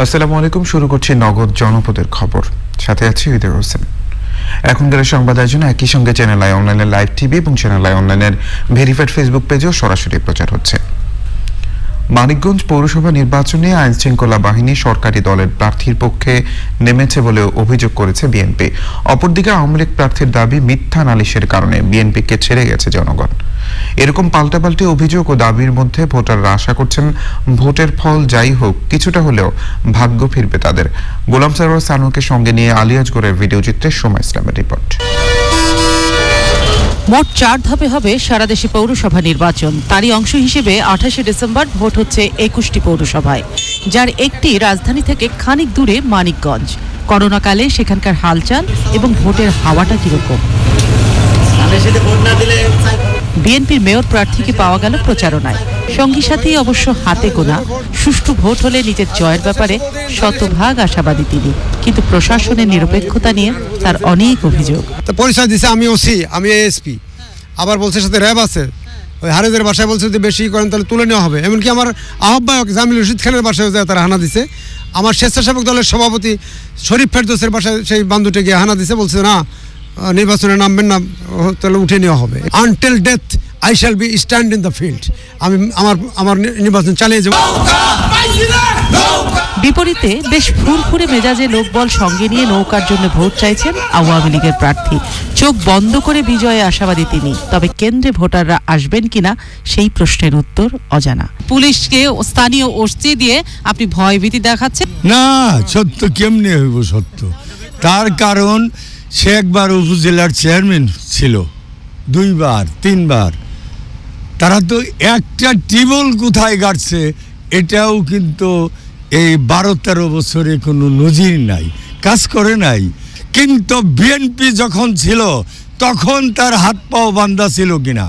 আসসালামু আলাইকুম। শুরু করছি নগদ জনপদের খবর, সাথে আছি হৃদয় হোসেন। এখনকার সংবাদ আয়োজন একই সঙ্গে চ্যানেল আই অনলাইনের লাইভ টিভি এবং চ্যানেল আই অনলাইনের ভেরিফাইড ফেসবুক পেজেও সরাসরি প্রচার হচ্ছে। মানিকগঞ্জ পৌরসভা নির্বাচনে আইনশৃঙ্খলা বাহিনী সরকারি দলের প্রার্থীর পক্ষে নেমেছে বলে অভিযোগ করেছে বিএনপি। অপরদিকে আওয়ামী লীগ প্রার্থীর দাবি মিথ্যা নালিশের কারণে বিএনপিকে ছেড়ে গেছে জনগণ। এরকম পাল্টাপাল্টি অভিযোগ ও দাবির মধ্যে ভোটাররা আশা করছেন ভোটের ফল যাই হোক কিছুটা হলেও ভাগ্য ফিরবে তাদের। গোলাম সারোয়ার সানুকে সঙ্গে নিয়ে আলিয়াজগড়ের ভিডিও চিত্রে সোমা ইসলামের রিপোর্ট। মোট 4 ধাপে হবে সারা দেশে পৌরসভা নির্বাচন। তারই অংশ হিসেবে 28শে ডিসেম্বর ভোট হচ্ছে 21টি পৌরসভায়, যার একটি রাজধানী থেকে খানিক দূরে মানিকগঞ্জ। করোনাকালে সেখানকার হালচাল এবং ভোটের হাওয়াটা কিরকম? বিএনপির মেয়র প্রার্থীকে পাওয়া গেল প্রচারণায়। সঙ্গী সাথী অবশ্য হাতে গোনা। সুষ্ঠু ভোট হলে নিজের জয়ের ব্যাপারে শতভাগ আশাবাদী তিনি, কিন্তু প্রশাসনের নিরপেক্ষতা নিয়ে তার অনেক অভিযোগ। পরিচয় দিচ্ছে আমি ওসি, আমি এএসপি, আবার বলছে সাথে র্যাব আছে। ওই হারেদের বাসায় বলছে যদি বেশি করেন তাহলে তুলে নেওয়া হবে। এমনকি আমার আহ্বায়ক জামিল রশিদ খানের বাসায় তারা হানা দিছে। আমার স্বেচ্ছাসেবক দলের সভাপতি শরীফ ফেরদৌসের বাসায় সেই বান্ধুটি গিয়ে হানা দিছে, বলছে না নির্বাচনে নামবেন না, তাহলে উঠে নেওয়া হবে। Until death I shall be stand in the field. আমি আমার নির্বাচন চালিয়ে যাব। বিপরীতে বেশ ফুরফুরে মেজাজে লোকবল সঙ্গে নিয়ে নৌকার জন্য ভোট চাইছেন আওয়ামী লীগের প্রার্থী। চোখ বন্ধ করে বিজয়ে আশাবাদী তিনি, তবে কেন্দ্রে ভোটাররা আসবেন কিনা সেই প্রশ্নের উত্তর অজানা। পুলিশকে স্থানীয় ওসি দিয়ে আপনি ভয়ভীতি দেখাচ্ছেন না, সত্য কেমনে হইব সত্য? তার কারণ সে একবার উপজেলার চেয়ারম্যান ছিল, 2 বার 3 বার। তারা তো একটা টিউবওয়েল কোথায় গাড়ছে এটাও কিন্তু এই 12-13 বছরে কোনো নজির নাই, কাজ করে নাই। কিন্তু বিএনপি যখন ছিল তখন তার হাত পাও বান্ধা ছিল কিনা?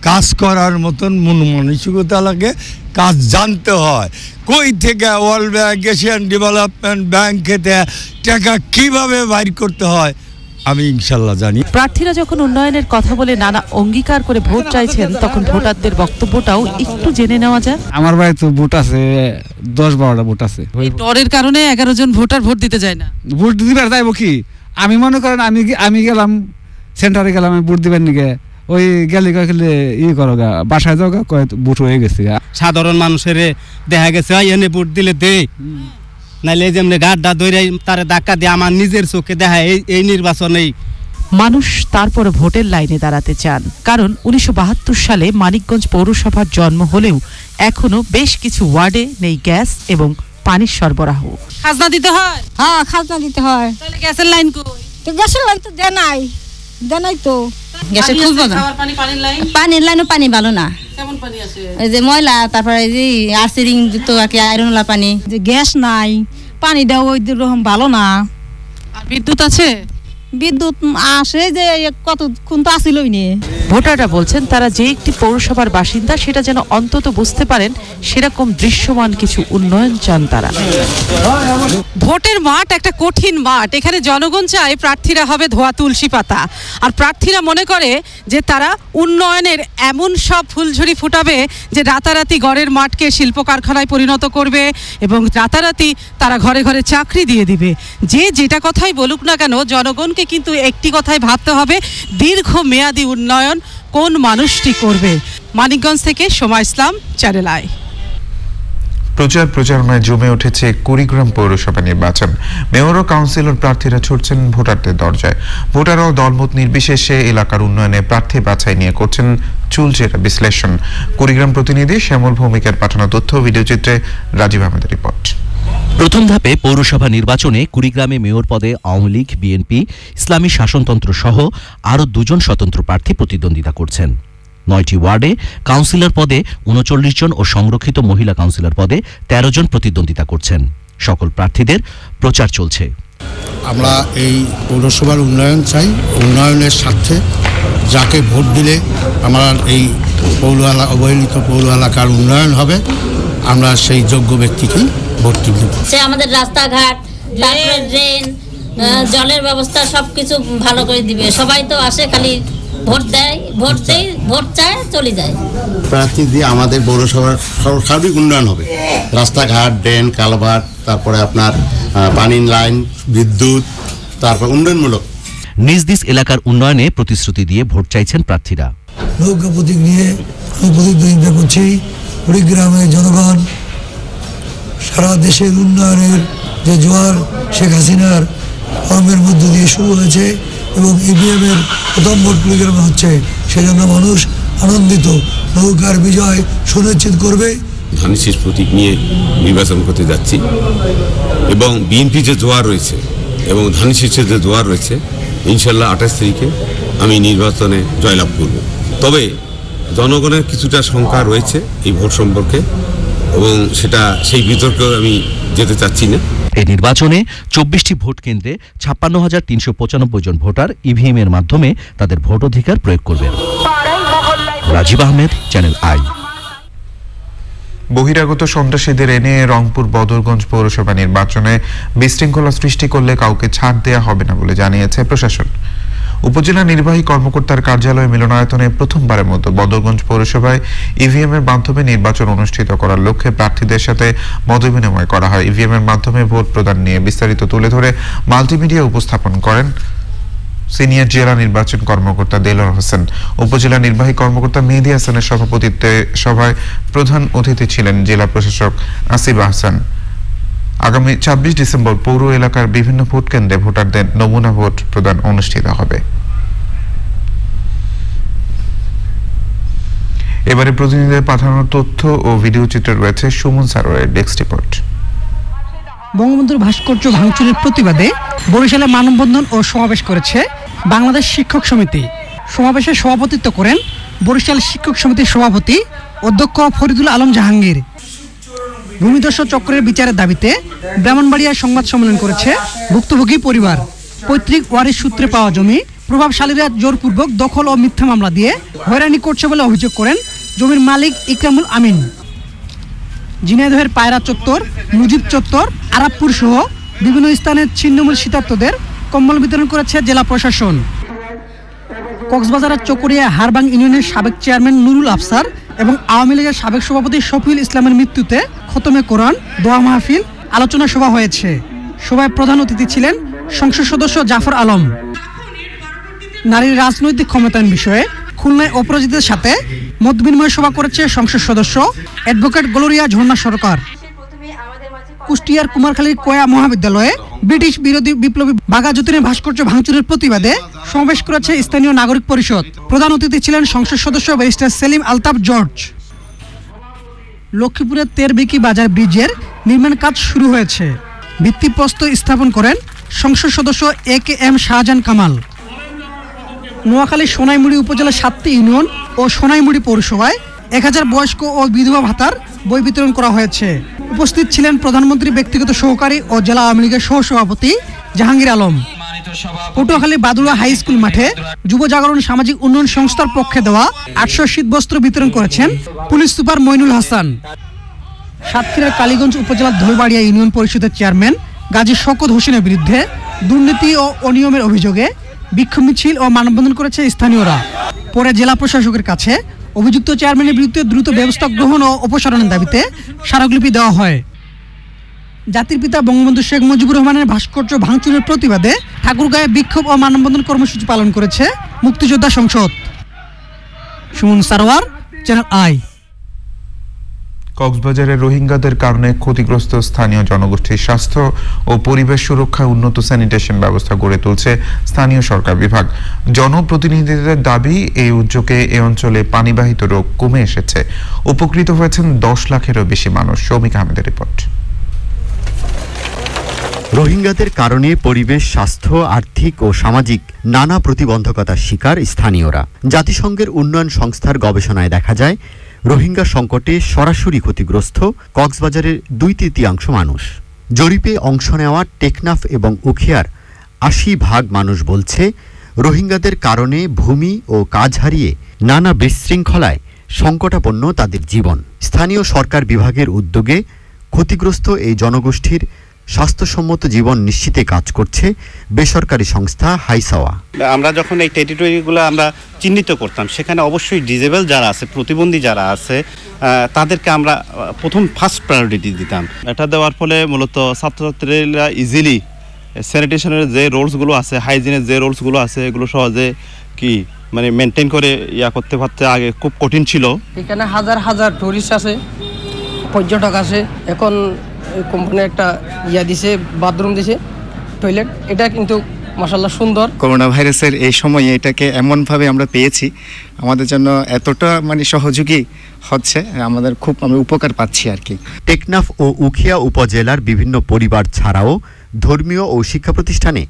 কাজ করার মতন মন মানসিকতা লাগে, কাজ জানতে হয়। কই থেকে world bank, Asian development bank থেকে টাকা কিভাবে বাইর করতে হয় আমি ইনশাল্লাহ জানি। প্রার্থীরা যখন উন্নয়নের কথা বলে নানা অঙ্গীকার করে ভোট চাইছেন, তখন ভোটারদের বক্তব্যটাও একটু জেনে নেওয়া যায়। আমার বাড়ি তো ভোট আছে, 10-12টা ভোট আছে। এই ডরের কারণে 11 জন ভোটার ভোট দিতে যায় না। ভোট দিতে যাইব কি? আমি মনে করেন আমি গেলাম সেন্টারে, গেলাম আমি ভোট দিবেন নিকে, ওই গেলে গেলে করো গা, বাসায় যাও গা, ভোট হয়ে গেছে। সাধারণ মানুষের দেখা গেছে এনে ভোট দিলে দেই, নাইলে যেমনি গাড্ডা দৌড়াই তারে ধাক্কা দিয়ে আমার নিজের চোখে দেখা এই নির্বাচনেই মানুষ তারপরে ভোটের লাইনে দাঁড়াতে চান। কারণ 1972 সালে মানিকগঞ্জ পৌরসভার জন্ম হলেও এখনো বেশ কিছু ওয়ার্ডে নেই গ্যাস এবং পানির সরবরাহ। খাজনা দিতে হয়? হ্যাঁ, খাজনা দিতে হয়। তাহলে গ্যাসের লাইন কই? তো গ্যাসের লাইন তো দেনাই তো। গ্যাসের খুঁজবো না। পানির লাইন? পানির লাইনও পানি ভালো না। কেমন পানি আছে? এই যে ময়লা, তারপরে এই যে আর্সেরিং যুক্ত আর কি আয়রনওয়ালা পানি। যে গ্যাস নাই, পানিটাও ওই রকম ভালো না। আর বিদ্যুৎ আছে? বিদ্যুৎ আসে যে কতক্ষণ তো আসিলই নে। ভোটাররা বলছেন তারা যে একটি পৌরসভার বাসিন্দা সেটা যেন অন্তত বুঝতে পারেন সেরকম দৃশ্যমান কিছু উন্নয়ন চান তারা। ভোটের মাঠ একটা কঠিন মাঠ। এখানে জনগণ চায় প্রার্থীরা হবে ধোয়া তুলসী পাতা, আর প্রার্থীরা মনে করে যে তারা উন্নয়নের এমন সব ফুলঝুরি ফুটাবে যে রাতারাতি গড়ের মাঠকে শিল্প কারখানায় পরিণত করবে এবং রাতারাতি তারা ঘরে ঘরে চাকরি দিয়ে দিবে। যে যেটা কথাই বলুক না কেন, জনগণ কিন্তু একটি কথাই ভাবতে হবে, দীর্ঘ মেয়াদী উন্নয়ন কোন মানুষটি করবে। মানিকগঞ্জ থেকে সোমা ইসলাম, চ্যানেল আই। প্রচারণায় জমে উঠেছে কুড়িগ্রাম পৌরসভা নির্বাচন। মেয়র ও কাউন্সিলর প্রার্থীরা ছুটছেন ভোটারদের দরজায়। ভোটার ও দলমত নির্বিশেষে এলাকার উন্নয়নে প্রার্থী বাছাই নিয়ে করছেন চুলচেরা বিশ্লেষণ। কুড়িগ্রাম প্রতিনিধি শ্যামল ভৌমিকের পাঠানো তথ্য ভিডিওচিত্রে রাজীব আহমেদের রিপোর্ট। প্রথম ধাপে পৌরসভা নির্বাচনে কুড়িগ্রামে মেয়র পদে আওয়ামী লীগ, বিএনপি, ইসলামী শাসনতন্ত্র সহ আরও 2 জন স্বতন্ত্র প্রার্থী প্রতিদ্বন্দ্বিতা করছেন। 9টি ওয়ার্ডে কাউন্সিলর পদে 39 জন ও সংরক্ষিত মহিলা কাউন্সিলর পদে 13 জন প্রতিদ্বন্দ্বিতা করছেন। সকল প্রার্থীদের প্রচার চলছে। আমরা এই পৌরসভার উন্নয়ন চাই। উন্নয়নের স্বার্থে যাকে ভোট দিলে আমার এই অবহেলিত পৌর এলাকার উন্নয়ন হবে, আমরা সেই যোগ্য ব্যক্তিকেই ভোট দিব। সে আমাদের রাস্তাঘাট, তারপরে ড্রেন, জলের ব্যবস্থা সবকিছু ভালো করে দিবে। সবাই তো আসে খালি ভোট দেয়, ভোট চায়, চলে যায়। প্রার্থী দিয়ে আমাদের পৌরসভার সার্বিক উন্নয়ন হবে, রাস্তাঘাট, ড্রেন, কালভার্ট, তারপরে আপনার পানির লাইন, বিদ্যুৎ, তারপর উন্নয়নমূলক। নিজ নিজ এলাকার উন্নয়নে প্রতিশ্রুতি দিয়ে ভোট চাইছেন প্রার্থীরা। নৌকা প্রতীক নিয়ে আমি প্রতিদ্বন্দ্বিতা করছি। কুড়িগ্রামের জনগণ সারা দেশের উন্নয়নের যে জোয়ার শেখ হাসিনার কর্মের মধ্য দিয়ে শুরু হয়েছে এবং ইভিএমের প্রথম ভোট কুড়িগ্রামে হচ্ছে, সেজন্য মানুষ আনন্দিত। নৌকার বিজয় সুনিশ্চিত করবে। ধানের শীষ প্রতীক নিয়ে নির্বাচন করতে যাচ্ছি এবং বিএনপি যে জোয়ার রয়েছে এবং ধানের শীষের যে জোয়ার রয়েছে, ইনশাল্লাহ 28 তারিখে আমি নির্বাচনে জয়লাভ করব। তবে জনগণের কিছুটা শঙ্কা রয়েছে এই ভোট সম্পর্কে এবং সেই বিতর্কে আমি যেতে চাচ্ছি না। এই নির্বাচনে 24টি ভোট কেন্দ্রে 56,395 জন ভোটার ইভিএম এর মাধ্যমে তাদের ভোট অধিকার প্রয়োগ করবেন। Rajib Ahmed, channel I. বহিরাগত সন্ত্রাসীদের এনে রংপুর বদরগঞ্জ পৌরসভা নির্বাচনে বিশৃঙ্খলা সৃষ্টি করলে কাউকে ছাড় দেওয়া হবে না বলে জানিয়েছে প্রশাসন। উপজেলা নির্বাহী কর্মকর্তার কার্যালয় মিলনায়তনে প্রথমবারের মতো বদরগঞ্জ পৌরসভায় ইভিএম এর মাধ্যমে নির্বাচন অনুষ্ঠিত করার লক্ষ্যে প্রার্থীদের সাথে মতবিনিময় করা হয়। ইভিএম এর মাধ্যমে ভোট প্রদান নিয়ে বিস্তারিত তুলে ধরে মাল্টিমিডিয়া উপস্থাপন করেন সিনিয়র জেলা নির্বাচন কর্মকর্তা দেলোয়ার হোসেন। উপজেলা নির্বাহী কর্মকর্তা মেহেদী হাসানের সভাপতিত্বে সভায় প্রধান অতিথি ছিলেন জেলা প্রশাসক আসিফ আহসান। আগামী 26 ডিসেম্বর পৌর এলাকার বিভিন্ন ভোট কেন্দ্রে ভোটারদের নমুনা ভোট প্রদান অনুষ্ঠিত হবে। এবারে প্রতিনিধিদের পাঠানো তথ্য ও ভিডিও চিত্র রয়েছে সুমন সারোয়ারের ডেস্ক রিপোর্ট। বঙ্গবন্ধুর ভাস্কর্য ভাঙচুরের প্রতিবাদে বরিশালে মানববন্ধন ও সমাবেশ করেছে বাংলাদেশ শিক্ষক সমিতি। সমাবেশে সভাপতিত্ব করেন বরিশাল শিক্ষক সমিতির সভাপতি অধ্যক্ষ ফরিদুল আলম জাহাঙ্গীর। ভূমিদস্যু চক্রের বিচারের দাবিতে ব্রাহ্মণবাড়িয়ায় সংবাদ সম্মেলন করেছে ভুক্তভোগী পরিবার। পৈতৃক ওয়ারিশ সূত্রে পাওয়া জমি প্রভাবশালীরা জোরপূর্বক দখল ও মিথ্যা মামলা দিয়ে হয়রানি করছে বলে অভিযোগ করেন জমির মালিক ইকরামুল আমিন। ঝিনাইদহের পায়রা চত্বর, মুজিব চত্বর, আরাবপুর সহ বিভিন্ন স্থানে ছিন্নমূল শীতার্তদের কম্বল বিতরণ করেছে জেলা প্রশাসন। কক্সবাজারের চকরিয়া হারবাং ইউনিয়নের সাবেক চেয়ারম্যান নুরুল আফসার এবং আওয়ামী লীগের সাবেক সভাপতি শফিউল ইসলামের মৃত্যুতে খতমে কোরআন, দোয়া মাহফিল, আলোচনা সভা হয়েছে। সভায় প্রধান অতিথি ছিলেন সংসদ সদস্য জাফর আলম। নারীর রাজনৈতিক ক্ষমতায়ন বিষয়ে খুলনায় অপরাজিতের সাথে মত বিনিময় সভা করেছে সংসদ সদস্য অ্যাডভোকেট গ্লোরিয়া ঝর্ণা সরকার। কুষ্টিয়ার কুমারখালীর কোয়া মহাবিদ্যালয়ে ব্রিটিশ বিরোধী বিপ্লবী বাঘা যতীনের ভাস্কর্য ভাঙচুরের প্রতিবাদে সমাবেশ করেছে স্থানীয় নাগরিক পরিষদ। প্রধান অতিথি ছিলেন সংসদ সদস্য ব্যারিস্টার সেলিম আলতাফ জর্জ। লক্ষ্মীপুরের তেরবিকি বাজার ব্রিজের নির্মাণ কাজ শুরু হয়েছে। ভিত্তিপ্রস্তর স্থাপন করেন সংসদ সদস্য AKM শাহজাহান কামাল। নোয়াখালীর সোনাইমুড়ি উপজেলার 7টি ইউনিয়ন ও সোনাইমুড়ি পৌরসভায় 1000 বয়স্ক ও বিধবা ভাতার বই বিতরণ করা হয়েছে। উপস্থিত ছিলেন প্রধানমন্ত্রী ব্যক্তিগত সহকারী ও জেলা আওয়ামী লীগের সহসভাপতি জাহাঙ্গীর আলম। পটুয়াখালী বাদুড়া হাই স্কুল মাঠে যুব জাগরণ সামাজিক উন্নয়ন সংস্থার পক্ষে দেওয়া 800 শীতবস্ত্র বিতরণ করেছেন পুলিশ সুপার মইনুল হাসান। সাতক্ষীরার কালীগঞ্জ উপজেলার ধলবাড়িয়া ইউনিয়ন পরিষদের চেয়ারম্যান গাজী শওকত হোসেনের বিরুদ্ধে দুর্নীতি ও অনিয়মের অভিযোগে বিক্ষোভ মিছিল ও মানববন্ধন করেছে স্থানীয়রা। পরে জেলা প্রশাসকের কাছে অভিযুক্ত চেয়ারম্যানের বিরুদ্ধে দ্রুত ব্যবস্থা গ্রহণ ও অপসারণের দাবিতে স্মারকলিপি দেওয়া হয়। জাতির পিতা বঙ্গবন্ধু শেখ মুজিবুর রহমানের ভাস্কর্য ভাঙচুরের প্রতিবাদে ঠাকুরগাঁয়ে বিক্ষোভ ও মানববন্ধন কর্মসূচি পালন করেছে মুক্তিযোদ্ধা সংসদ। Suman Sarwar, channel I. কক্সবাজারে রোহিঙ্গাদের কারণে ক্ষতিগ্রস্ত স্থানীয় জনগোষ্ঠীর স্বাস্থ্য ও পরিবেশ সুরক্ষায় উন্নত স্যানিটেশন ব্যবস্থা গড়ে তুলছে স্থানীয় সরকার বিভাগ। জনপ্রতিনিধিদের দাবি, এই উদ্যোগে এ অঞ্চলে পানিবাহিত রোগ কমে এসেছে। উপকৃত হয়েছেন 10 লাখেরও বেশি মানুষ। শৌমিক আহমেদের রিপোর্ট। রোহিঙ্গাদের কারণে পরিবেশ, স্বাস্থ্য, আর্থিক ও সামাজিক নানা প্রতিবন্ধকতার শিকার স্থানীয়রা। জাতিসংঘের উন্নয়ন সংস্থার গবেষণায় দেখা যায়, রোহিঙ্গা সংকটে সরাসরি ক্ষতিগ্রস্ত কক্সবাজারের 2/3 মানুষ। জরিপে অংশ নেওয়া টেকনাফ এবং উখিয়ার 80% মানুষ বলছে, রোহিঙ্গাদের কারণে ভূমি ও কাজ হারিয়ে নানা বিশৃঙ্খলায় সংকটাপন্ন তাদের জীবন। স্থানীয় সরকার বিভাগের উদ্যোগে ক্ষতিগ্রস্ত এই জনগোষ্ঠীর স্বাস্থ্যসম্মত জীবন নিশ্চিতে কাজ করছে বেসরকারি সংস্থা হাইসাওয়া। আমরা যখন এই টেরিটরিগুলো আমরা চিহ্নিত করতাম, সেখানে অবশ্যই ডিজেবল যারা আছে, প্রতিবন্ধী যারা আছে, তাদেরকে আমরা প্রথম ফার্স্ট প্রায়োরিটি দিতাম। এটা দেওয়ার ফলে মূলত ছাত্রছাত্রীরা ইজিলি স্যানিটেশনের যে রুলসগুলো আছে, হাইজিনের যে রুলসগুলো আছে, এগুলো সহজে মানে মেনটেন করে করতে পারতে আগে খুব কঠিন ছিল। এখানে হাজার হাজার টুরিস্ট আছে, পর্যটক আছে। এখন কোম্পানি একটা দিছে, বাথরুম দিছে, টয়লেট, এটা কিন্তু মাশাআল্লাহ সুন্দর। করোনা ভাইরাসের এই সময়ে এটাকে এমনভাবে আমরা পেয়েছি, আমাদের জন্য এতটা মানে সহযোগী হচ্ছে, আমাদের খুব আমি উপকার পাচ্ছি আর কি। টেকনাফ ও উখিয়া উপজেলার বিভিন্ন পরিবার ছাড়াও ধর্মীয় ও শিক্ষা প্রতিষ্ঠানে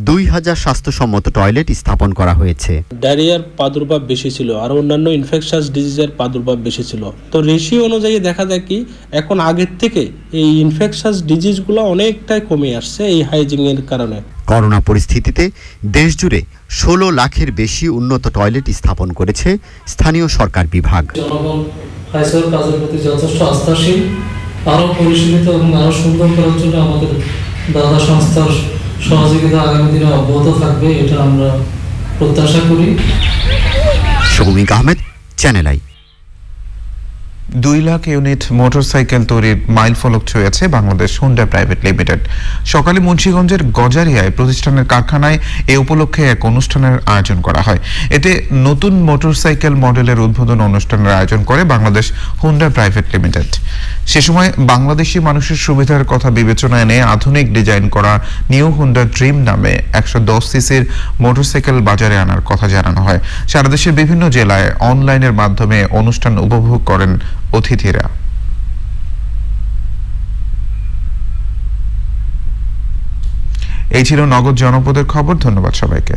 2000 স্বাস্থ্যসম্মত টয়লেট স্থাপন করা হয়েছে। ডায়রিয়ার প্রাদুর্ভাব বেশি ছিল আর অন্যান্য ইনফেকশাস ডিজিজের প্রাদুর্ভাব বেশি ছিল। তো রেশিও অনুযায়ী দেখা যায় কি এখন আগের থেকে এই ইনফেকশাস ডিজিজগুলো অনেকটাই কমে আসছে এই হাইজিনের কারণে। করোনা পরিস্থিতিতে দেশজুড়ে 16 লাখের বেশি উন্নত টয়লেট স্থাপন করেছে স্থানীয় সরকার বিভাগ। জনগণ হাইসাওয়ার কাজের প্রতি যথেষ্ট আস্থাশীল, আরও পরিশীলিত এবং আরও সুন্দর করার জন্য আমাদের দাদা সংস্থার সহযোগিতা আগামী দিনে অব্যাহত থাকবে, এটা আমরা প্রত্যাশা করি। Shoumik Ahmed, channel I. 2 lakh unit motorcycle তৈরির মাইলফলক ছুঁয়েছে বাংলাদেশ হুন্ডা প্রাইভেট লিমিটেড। সকালে মুন্সিগঞ্জের গজারিয়ায় প্রতিষ্ঠানের কারখানায় এ উপলক্ষে এক অনুষ্ঠানের আয়োজন করা হয়। এতে নতুন মোটরসাইকেল মডেলের উদ্বোধন অনুষ্ঠানের আয়োজন করে বাংলাদেশ হুন্ডা প্রাইভেট লিমিটেড। সে সময় বাংলাদেশি মানুষের সুবিধার কথা বিবেচনায় এনে আধুনিক ডিজাইন করা নিউ হুন্ডা ড্রিম নামে 110 সিসির মোটরসাইকেল বাজারে আনার কথা জানানো হয়। সারা দেশের বিভিন্ন জেলায় অনলাইনের মাধ্যমে অনুষ্ঠান উপভোগ করেন অতিথিরা। এই ছিল নগদ জনপদের খবর। ধন্যবাদ সবাইকে।